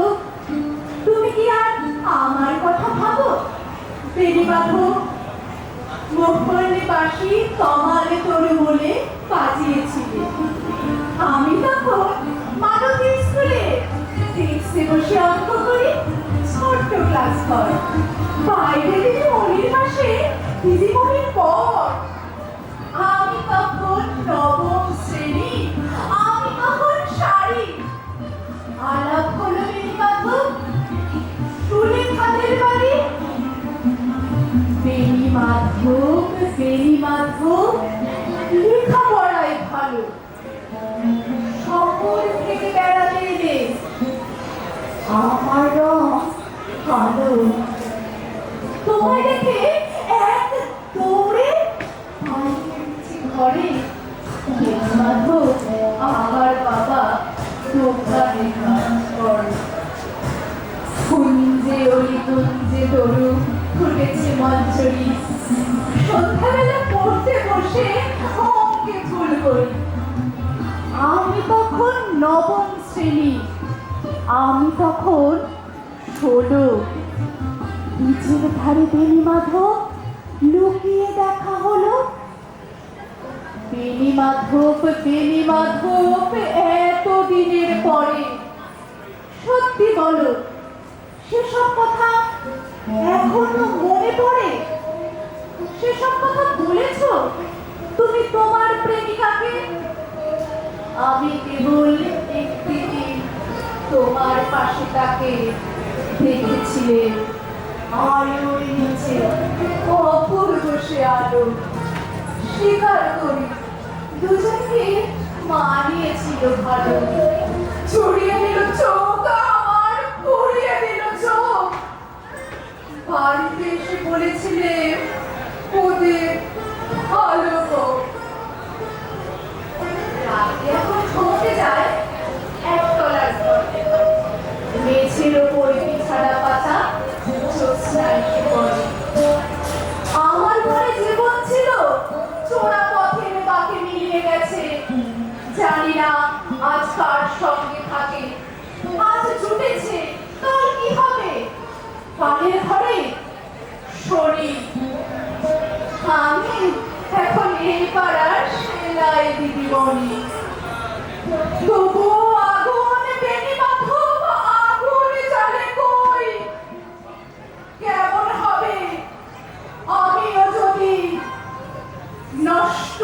মাধব, তুমি কি আর আমার কথা ভাবো? বেনি মাধব মোহনবাসী তমালে তরু বলে বাজিয়েছিলে। আমি তখন মালতী স্কুলে ডেস্কে বসে অঙ্ক করি, ছোট্ট ক্লাস হয়। বাইরে দিদি মনির পাশে দিদিমণির পর। আমি তখন নবম শ্রেণী, আমি তখন শাড়ি। আলাপ হলো বেনি মাধব, শুনে খাদের বাড়ি। বেনি মাধব, বেনি মাধব, লেখাপড়ায় ভালো, শহর থেকে বেড়াতে এলে। আমার রং কালো। তোমায় দেখে এক দৌড়ে ঘরে। বেনি মাধব আমার বাবা দোকানে কাজ করে। কুঞ্জে ওই কুঞ্জে তরু ফুটেছে মঞ্জরি। সন্ধ্যাবেলা পড়তে বসে অঙ্কে ভুল করি। আমি তখন নবম শ্রেণী, আমি তখন 16। নিচের ধারে বেনি মাধব লুকিয়ে দেখা হলো। বেনি মাধব, বেনি মাধব, এতদিনের পরে সত্যি বলো, সেসব কথা এখনো মনে পড়ে? সেসব কথা বলেছ তুমি তোমার প্রেমিকাকে? আমি কেবল একটি দিন তোমার পাশে তাকে দেখেছিলে। আলোর নিচে অপূর্ব সে আলো। স্বীকার করি দুজনকে মানিয়েছিল ভালো। ছড়িয়ে দিল চোখ আমার, পড়িয়ে দিল চোখ। বাড়িতে এসে বলেছিলে ওদের ভালো হোক। রাতে এখন ঘুমোতে যায় একতলার ঘরে। মেঝের ওপরে বিছানা পাতা, জ্যোৎস্না এসে পড়ে। আমার ঘরে জীবন ছিল চোরা পথের বাঁকে মিলিয়ে গেছে। জানি না আজ কার সঙ্গে থাকে। আজ জুটেছে, কাল কি হবে? কালের ঘরে শনি। আমি এখন এই পাড়ার সেলাই দিদিমণি। তবুও আগুন বেনি মাধব, আগুন জ্বলে কই? কেমন হবে আমিও যদি নষ্ট